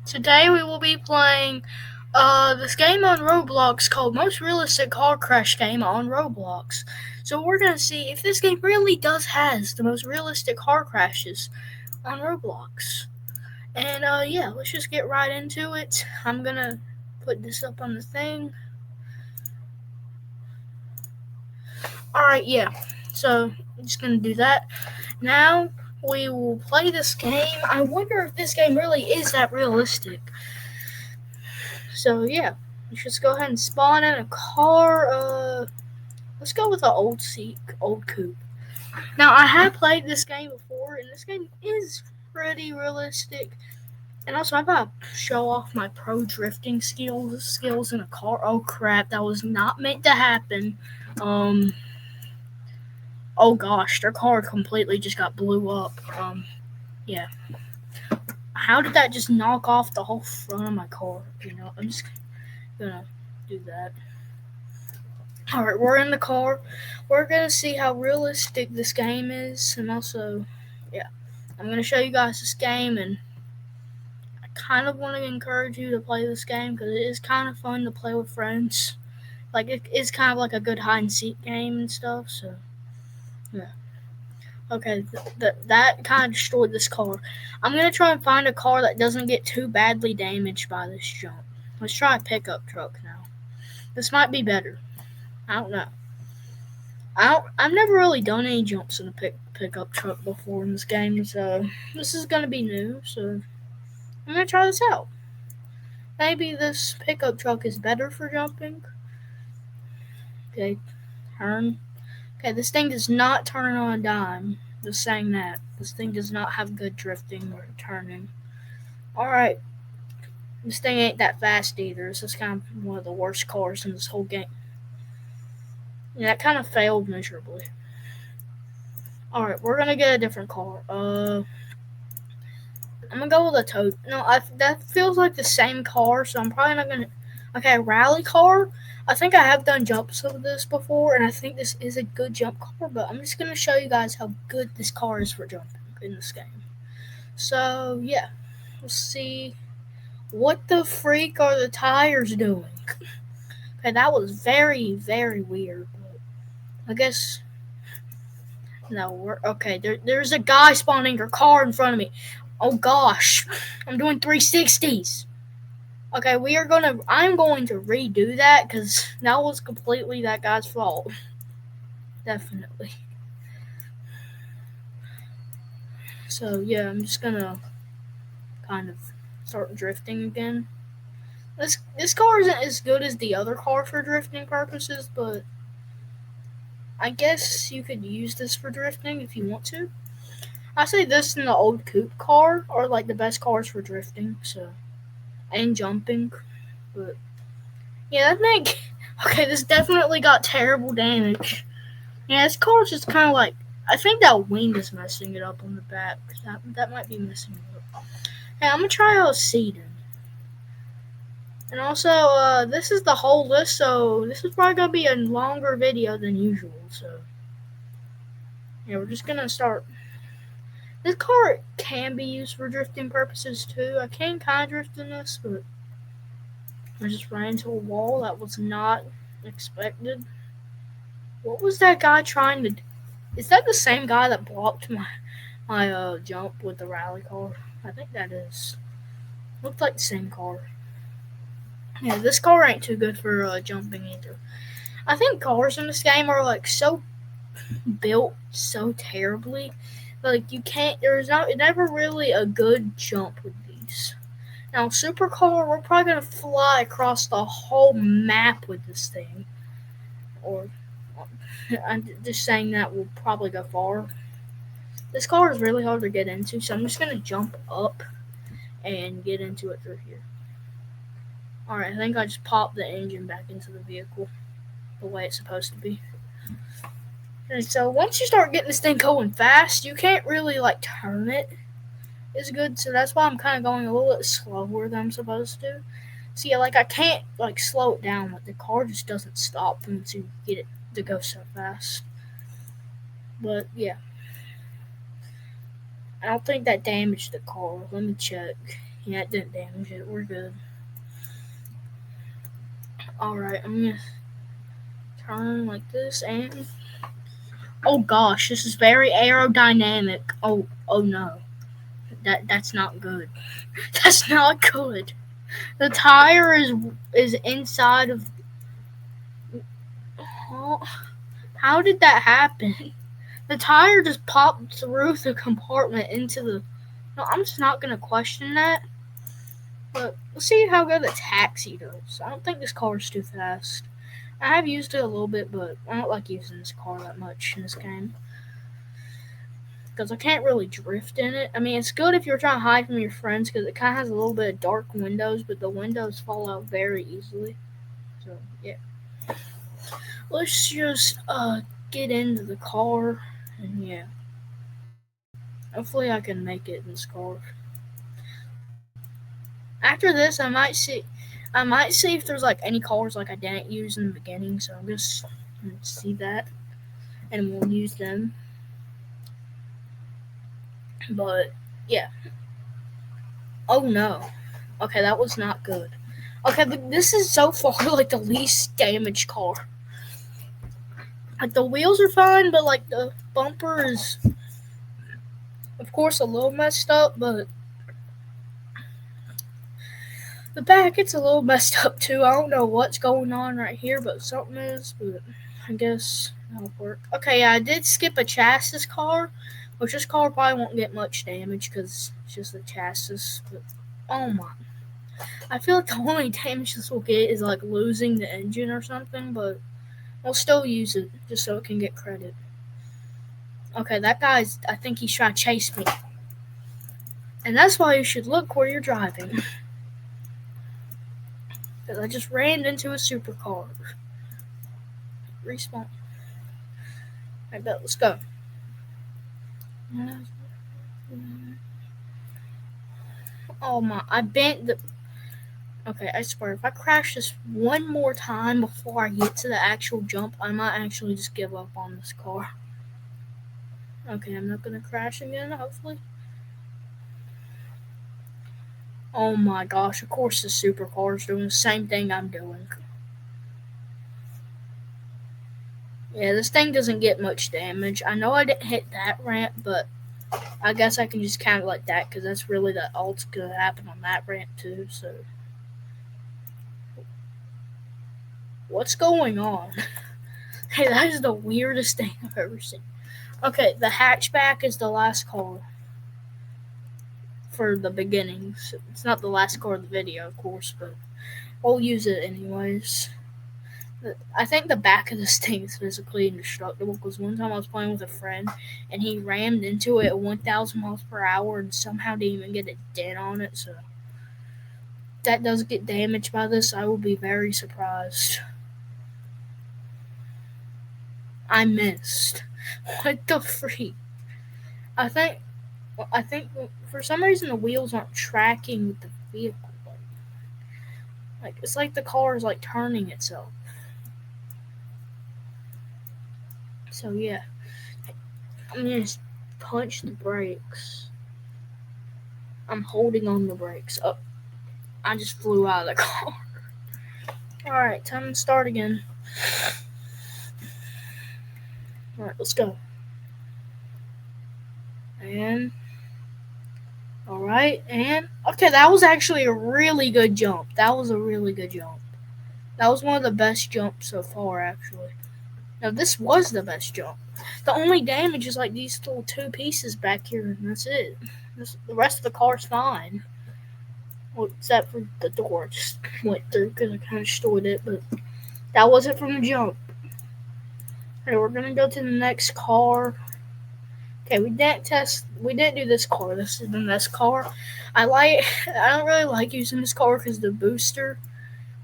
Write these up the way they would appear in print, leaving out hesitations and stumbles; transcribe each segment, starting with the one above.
Today we will be playing this game on Roblox called Most Realistic Car Crash Game on Roblox. So we're going to see if this game really does has the most realistic car crashes on Roblox. And yeah, let's just get right into it. I'm going to put this up on the thing. Alright, yeah. So I'm just going to do that. Now we will play this game. I wonder if this game really is that realistic. So yeah, let's just go ahead and spawn in a car. Let's go with an old coupe. Now I have played this game before, and this game is pretty realistic. And also, I'm about to show off my pro drifting skills in a car. Oh crap, that was not meant to happen. Um. Oh gosh, their car completely just got blew up. Yeah. How did that just knock off the whole front of my car? I'm just gonna do that. Alright, we're in the car. We're gonna see how realistic this game is, and also, yeah, I'm gonna show you guys this game, and I kind of want to encourage you to play this game because it is kind of fun to play with friends. Like, it is kind of like a good hide and seek game and stuff, so, yeah. Okay, that kind of destroyed this car. I'm gonna try and find a car that doesn't get too badly damaged by this jump. Let's try a pickup truck now. This might be better. I don't know. I've never really done any jumps in a pickup truck before in this game, so this is gonna be new. So I'm gonna try this out. Maybe this pickup truck is better for jumping. Okay, turn. Okay, this thing does not turn on a dime. Just saying that. This thing does not have good drifting or turning. Alright, this thing ain't that fast either. This is kind of one of the worst cars in this whole game. Yeah, it kind of failed miserably. Alright, we're gonna get a different car. I'm gonna go with a toad. No, that feels like the same car, so I'm probably not gonna. Okay, a rally car. I think I have done jumps of this before, and I think this is a good jump car. But I'm just gonna show you guys how good this car is for jumping in this game. So yeah, let's see. What the freak are the tires doing? Okay, that was very, very weird. But I guess no. We're okay. There's a guy spawning their car in front of me. Oh gosh, I'm doing 360s. Okay, I'm going to redo that because that was completely that guy's fault. Definitely. So yeah, I'm just gonna kind of start drifting again. This car isn't as good as the other car for drifting purposes, but I guess you could use this for drifting if you want to. I say this and the old coupe car are like the best cars for drifting, so and jumping. But yeah, that thing. Okay, this definitely got terrible damage. Yeah, this car's just kind of like. I think that wing is messing it up on the back. That might be messing it up. Hey, I'm gonna try a sedan. And also, this is the whole list, so this is probably gonna be a longer video than usual. So yeah, we're just gonna start. This car can be used for drifting purposes too. I can kind of drift in this, but I just ran into a wall that was not expected. What was that guy trying to do? Is that the same guy that blocked my jump with the rally car? I think that is. Looked like the same car. Yeah, this car ain't too good for jumping either. I think cars in this game are like so built so terribly. Like you can't. There's never really a good jump with these. Now, supercar, we're probably gonna fly across the whole map with this thing. Or I'm just saying that we'll probably go far. This car is really hard to get into, so I'm just gonna jump up and get into it through here. Alright, I think I just popped the engine back into the vehicle the way it's supposed to be. And so once you start getting this thing going fast, you can't really like turn it as good, so that's why I'm kind of going a little bit slower than I'm supposed to. So yeah, like I can't like slow it down, like the car just doesn't stop once you get it to go so fast. But yeah, I don't think that damaged the car. Let me check. Yeah, it didn't damage it. We're good. Alright, I'm gonna turn like this and. Oh gosh, this is very aerodynamic. Oh no. That's not good. That's not good. The tire is inside of. Oh, how did that happen? The tire just popped through the compartment into the. No, I'm just not gonna question that. But let's see how good the taxi does. I don't think this car is too fast. I have used it a little bit, but I don't like using this car that much in this game. Because I can't really drift in it. I mean, it's good if you're trying to hide from your friends because it kind of has a little bit of dark windows, but the windows fall out very easily. So, yeah. Let's just get into the car, and yeah. Hopefully I can make it in this car. After this, I might see if there's like any cars like I didn't use in the beginning. So I'm just gonna see that, and we'll use them. But yeah. Oh no. Okay, that was not good. Okay, this is so far like the least damaged car. Like the wheels are fine, but like the bumper is, of course, a little messed up. But the back, it's a little messed up too. I don't know what's going on right here, but something is. But I guess that'll work. Okay, yeah, I did skip a chassis car, which this car probably won't get much damage because it's just a chassis. But oh my. I feel like the only damage this will get is like losing the engine or something, but I'll still use it just so it can get credit. Okay, that guy's. I think he's trying to chase me. And that's why you should look where you're driving. Because I just ran into a supercar. Respawn. I bet. Let's go. Oh my. I bent the. Okay, I swear, if I crash this one more time before I get to the actual jump, I might actually just give up on this car. Okay, I'm not gonna crash again, hopefully. Oh my gosh, of course the supercar is doing the same thing I'm doing. Yeah, this thing doesn't get much damage. I know I didn't hit that ramp, but I guess I can just count it like that because that's really the alt's gonna happen on that ramp too, so. What's going on? Hey, that is the weirdest thing I've ever seen. Okay, the hatchback is the last car for the beginnings. It's not the last car of the video, of course, but I'll use it anyways. I think the back of this thing is physically indestructible because one time I was playing with a friend and he rammed into it at 1,000 miles per hour and somehow didn't even get a dent on it. So if that does get damaged by this, I will be very surprised. I missed. What the freak? I think for some reason the wheels aren't tracking with the vehicle. Like it's like the car is like turning itself. So yeah, I'm gonna just punch the brakes. I'm holding on the brakes. Oh, I just flew out of the car. Alright, time to start again. Alright, let's go. And alright, and okay, that was actually a really good jump. That was a really good jump. That was one of the best jumps so far, actually. Now, this was the best jump. The only damage is like these little two pieces back here, and that's it. The rest of the car's fine. Well, except for the door. I just went through because I kind of destroyed it, but that wasn't from the jump. Okay, we're gonna go to the next car. Okay, we didn't do this car. This is the next car. I don't really like using this car because the booster.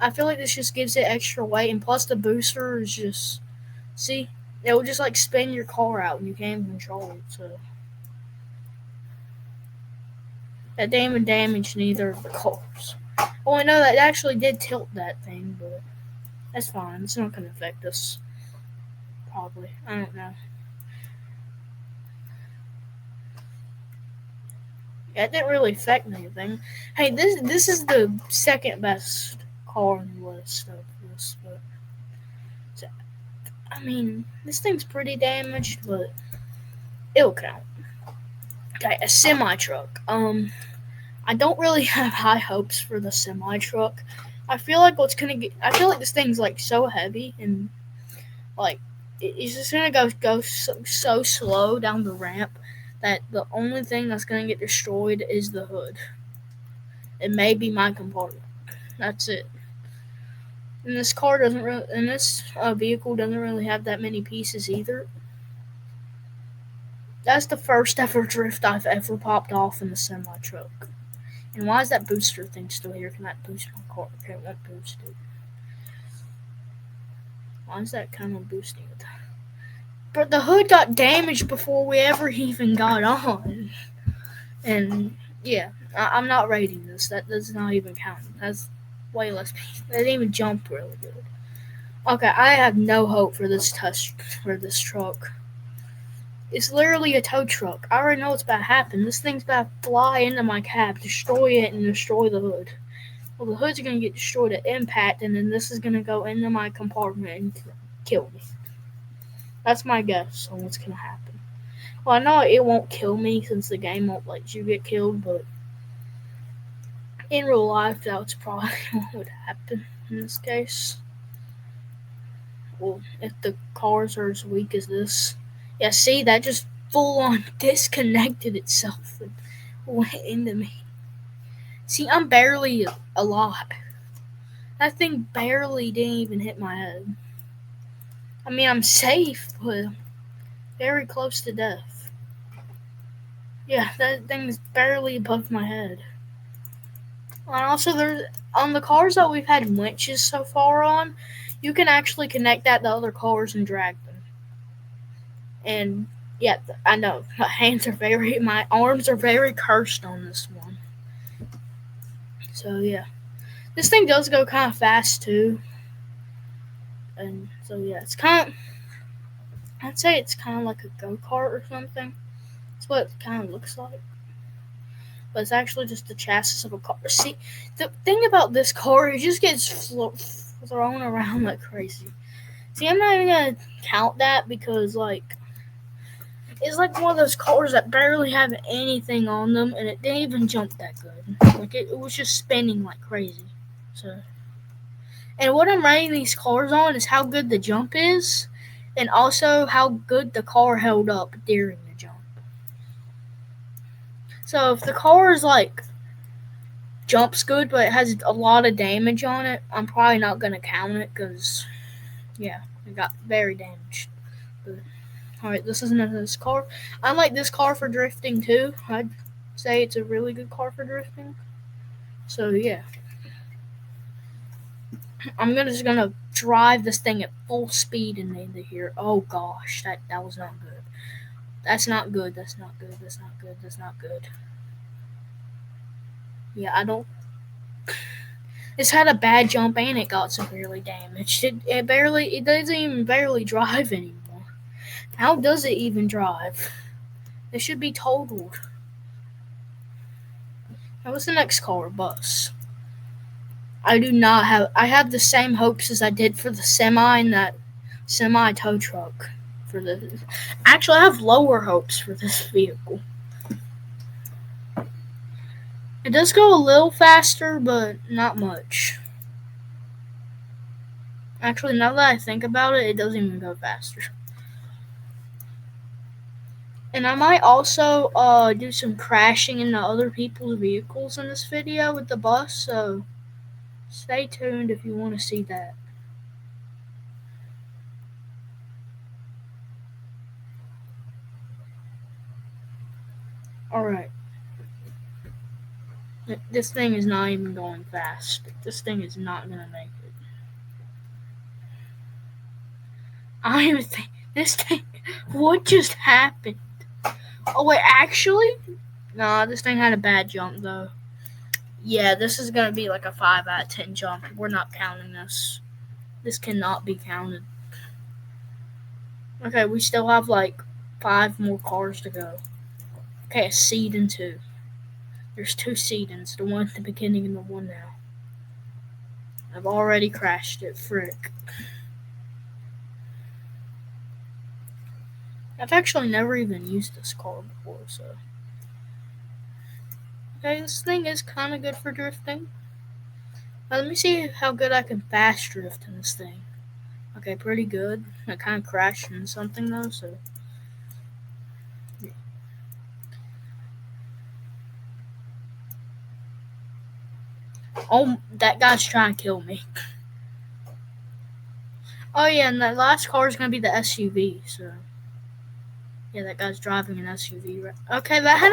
I feel like this just gives it extra weight, and plus the booster is just. See, it will just like spin your car out and you can't even control it. So that didn't even damage neither of the cars. Oh, I know that actually did tilt that thing, but that's fine. It's not gonna affect us. Probably. I don't know. Yeah, it didn't really affect anything. Hey, this is the second best car on the list of this, but I mean, this thing's pretty damaged, but it'll count. Okay, a semi truck. I don't really have high hopes for the semi truck. I feel like what's gonna get. I feel like this thing's like so heavy and like it's just gonna go so slow down the ramp that the only thing that's gonna get destroyed is the hood. It may be my compartment. That's it. And this car doesn't really, and this vehicle doesn't really have that many pieces either. That's the first ever drift I've ever popped off in the semi truck. And why is that booster thing still here? Can that boost my car? Okay, it won't boost it. Why is that kind of boosting it? But the hood got damaged before we ever even got on. And yeah, I'm not rating this. That does not even count. That's way less. They didn't even jump really good. Okay, I have no hope for this truck. It's literally a tow truck. I already know what's about to happen. This thing's about to fly into my cab, destroy it, and destroy the hood. Well, the hood's gonna get destroyed at impact, and then this is gonna go into my compartment and kill me. That's my guess on what's gonna happen. Well, I know it won't kill me since the game won't let you get killed, but in real life, that's probably what would happen in this case. Well, if the cars are as weak as this. Yeah, see, that just full on disconnected itself and went into me. See, I'm barely alive. That thing barely didn't even hit my head. I mean, I'm safe, but very close to death. Yeah, that thing's barely above my head. And also, there's on the cars that we've had winches so far on, you can actually connect that to other cars and drag them. And yeah, I know my arms are very cursed on this one. So yeah, this thing does go kind of fast too. And so yeah, it's kind of, I'd say it's kind of like a go kart or something. That's what it kind of looks like. But it's actually just the chassis of a car. See, the thing about this car, it just gets thrown around like crazy. See, I'm not even gonna count that because like it's like one of those cars that barely have anything on them, and it didn't even jump that good. Like it was just spinning like crazy. So, and what I'm rating these cars on is how good the jump is, and also how good the car held up during the jump. So if the car is like jumps good, but it has a lot of damage on it, I'm probably not gonna count it because yeah, it got very damaged. But alright, this isn't this car. I like this car for drifting too. I'd say it's a really good car for drifting. So yeah. I'm just gonna drive this thing at full speed into here. Oh gosh, that was not good. That's not good. That's not good. That's not good. That's not good. Yeah, I don't. It's had a bad jump and it got severely damaged. It doesn't even barely drive anymore. How does it even drive? It should be totaled. Now, what's the next car? Bus. I do not have. I have the same hopes as I did for the semi and that semi tow truck. For this, actually, I have lower hopes for this vehicle. It does go a little faster, but not much. Actually, now that I think about it, it doesn't even go faster. And I might also do some crashing into other people's vehicles in this video with the bus, so stay tuned if you want to see that. Alright. This thing is not even going fast. This thing is not going to make it. I don't even think this thing. What just happened? Oh, wait, actually? Nah, this thing had a bad jump, though. Yeah, this is going to be like a 5 out of 10 jump. We're not counting this. This cannot be counted. Okay, we still have like 5 more cars to go. Okay, a seed and 2. There's two seedings, the one at the beginning and the one now. I've already crashed it, frick. I've actually never even used this car before, so. Okay, this thing is kind of good for drifting. Now, let me see how good I can fast drift in this thing. Okay, pretty good. I kind of crashed into something though, so. Yeah. Oh, that guy's trying to kill me. Oh yeah, and that last car is gonna be the SUV. So yeah, that guy's driving an SUV. Right? Okay, that had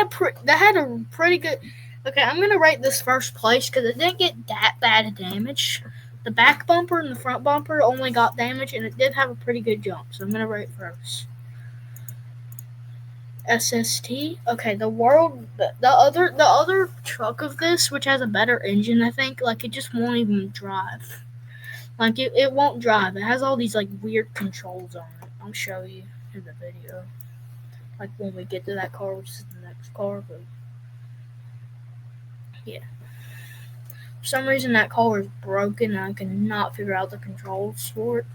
a pretty good. Okay, I'm gonna rate this first place because it didn't get that bad of damage. The back bumper and the front bumper only got damage, and it did have a pretty good jump. So I'm gonna rate first. SST. Okay, the other truck of this, which has a better engine, I think, like it just won't even drive. Like it won't drive. It has all these like weird controls on it. I'll show you in the video. Like when we get to that car, which is the next car, but yeah. For some reason that car is broken and I cannot figure out the controls for it.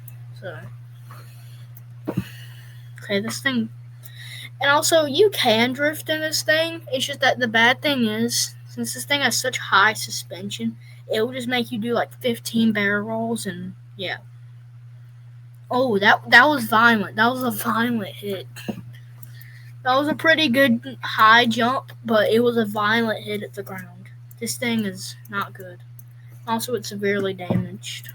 So okay, this thing, and also you can drift in this thing. It's just that the bad thing is, since this thing has such high suspension, it will just make you do like 15 barrel rolls and yeah. Oh, that was violent. That was a violent hit. That was a pretty good high jump, but it was a violent hit at the ground. This thing is not good. Also, it's severely damaged.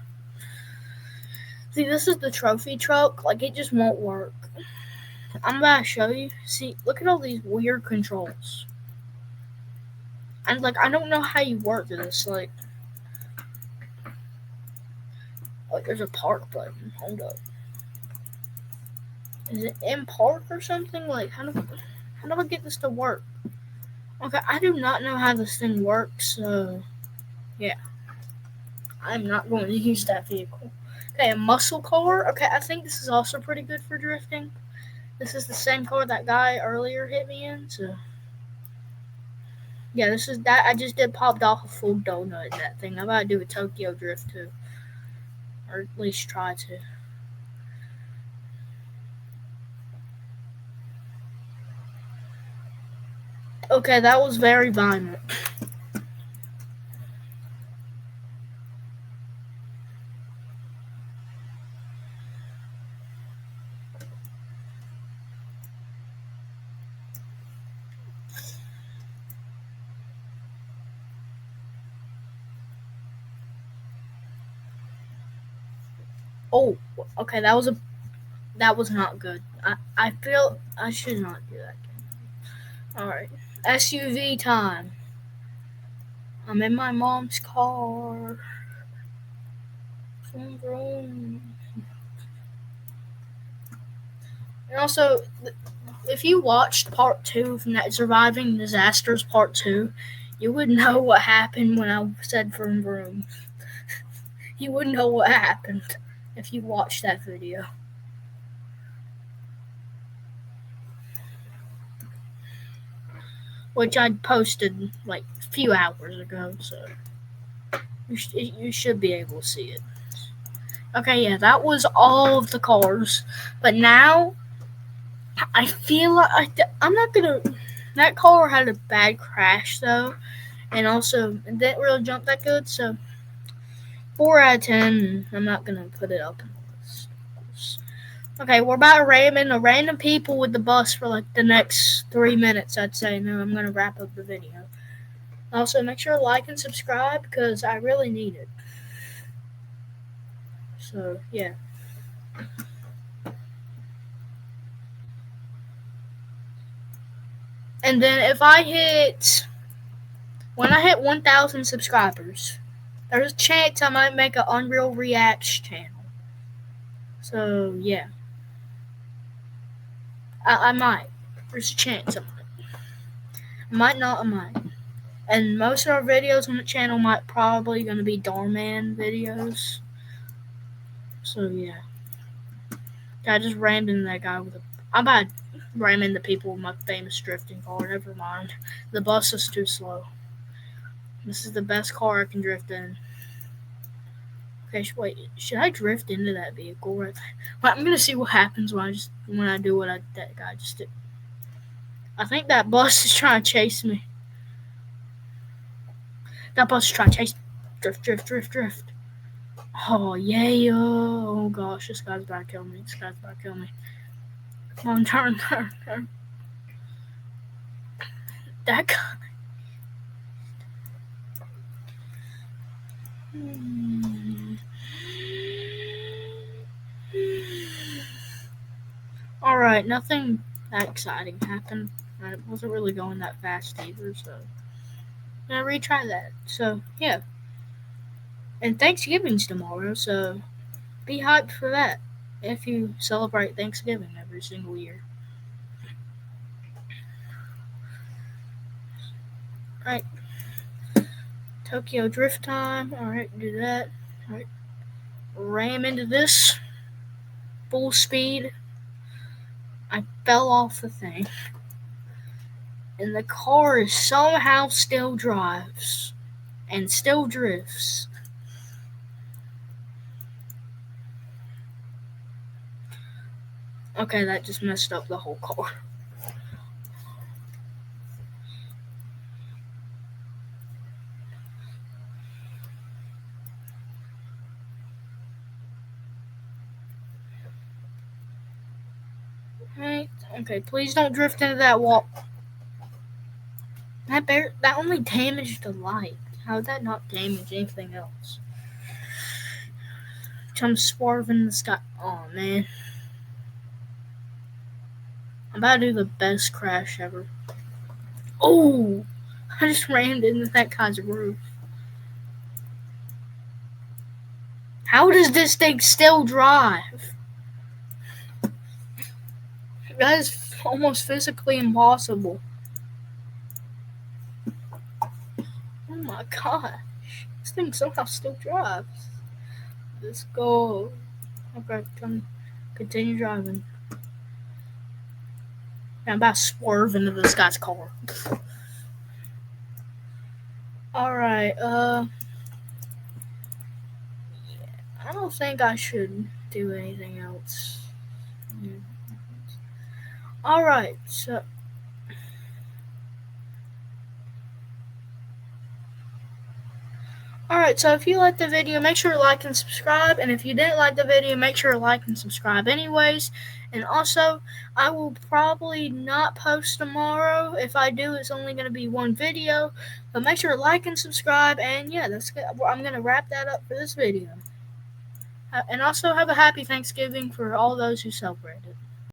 See, this is the trophy truck. Like, it just won't work. I'm about to show you. See, look at all these weird controls. And, like, I don't know how you work this. Like, there's a park button. Hold up. Is it in park or something? Like, how do I get this to work? Okay, I do not know how this thing works, so yeah. I'm not going to use that vehicle. Okay, a muscle car. Okay, I think this is also pretty good for drifting. This is the same car that guy earlier hit me in, so yeah, this is that. I just did popped off a full donut in that thing. I'm about to do a Tokyo drift too, or at least try to. Okay, that was very violent. Oh, okay, that was not good. I feel I should not do that. All right, SUV time. I'm in my mom's car. Vroom, vroom. And also, if you watched part 2 from that Surviving Disasters part 2, you would know what happened when I said vroom vroom. You would know what happened if you watched that video. Which I posted like a few hours ago, so you should be able to see it. Okay, yeah, that was all of the cars. But now, I feel like I'm not gonna. That car had a bad crash though, and also it didn't really jump that good. So 4 out of 10. I'm not gonna put it up in the list. Okay, we're about to ram into random people with the bus for like the next 3 minutes. I'd say. No, I'm gonna wrap up the video. Also, make sure to like and subscribe because I really need it. So yeah. And then when I hit 1,000 subscribers, there's a chance I might make an Unreal Reacts channel. So yeah, I might. There's a chance I might. I might not. I might. And most of our videos on the channel might probably gonna be Doorman videos. So yeah, I just rammed into that guy with a. I'm about to ram into people with my famous drifting car. Never mind. The bus is too slow. This is the best car I can drift in. Okay, wait. Should I drift into that vehicle right there? Well, I'm gonna see what happens when I do what that guy just did. I think that bus is trying to chase me. That bus is trying to chase me. Drift, drift, drift, drift. Oh yeah. Oh gosh, this guy's about to kill me. This guy's about to kill me. Come on, turn, turn, turn. That guy. Alright, nothing that exciting happened. I wasn't really going that fast either, so I'm gonna retry that. So, yeah. And Thanksgiving's tomorrow, so be hyped for that if you celebrate Thanksgiving every single year. Alright. Tokyo Drift time. Alright, do that. Alright. Ram into this. Full speed. I fell off the thing. And the car somehow still drives. And still drifts. Okay, that just messed up the whole car. Right. Okay, please don't drift into that wall. That only damaged the light. How did that not damage anything else? I'm swerving in the sky. Oh man. I'm about to do the best crash ever. Oh! I just rammed into that guy's roof. How does this thing still drive? That is almost physically impossible. Oh my gosh. This thing somehow still drives. Let's go. Okay, continue driving. I'm about to swerve into this guy's car. Alright, I don't think I should do anything else. Alright, so if you liked the video, make sure to like and subscribe. And if you didn't like the video, make sure to like and subscribe anyways. And also, I will probably not post tomorrow. If I do, it's only going to be one video. But make sure to like and subscribe. And yeah, that's good. I'm going to wrap that up for this video. And also, have a happy Thanksgiving for all those who celebrate it.